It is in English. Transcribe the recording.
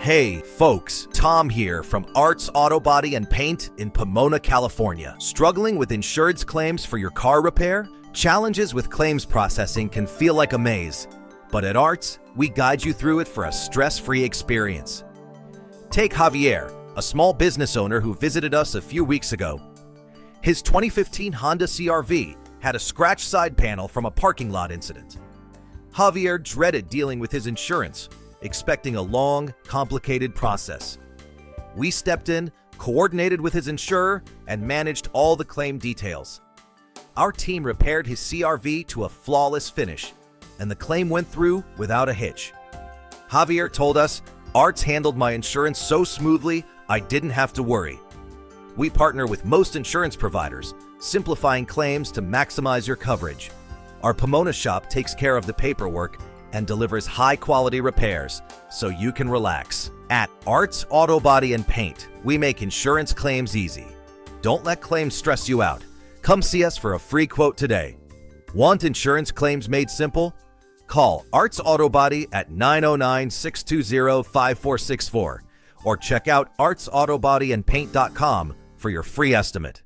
Hey folks, Tom here from Arts Auto Body and Paint in Pomona, California. Struggling with insurance claims for your car repair? Challenges with claims processing can feel like a maze, but at Arts, we guide you through it for a stress-free experience. Take Javier, a small business owner who visited us a few weeks ago. His 2015 Honda CR-V had a scratched side panel from a parking lot incident. Javier dreaded dealing with his insurance, expecting a long, complicated process. We stepped in, coordinated with his insurer, and managed all the claim details. Our team repaired his CR-V to a flawless finish, and the claim went through without a hitch. Javier told us, "Arts handled my insurance so smoothly, I didn't have to worry." We partner with most insurance providers, simplifying claims to maximize your coverage. Our Pomona shop takes care of the paperwork and delivers high-quality repairs so you can relax. At Arts Auto Body and Paint, we make insurance claims easy. Don't let claims stress you out. Come see us for a free quote today. Want insurance claims made simple? Call Arts Auto Body at 909-620-5464 or check out artsautobodyandpaint.com for your free estimate.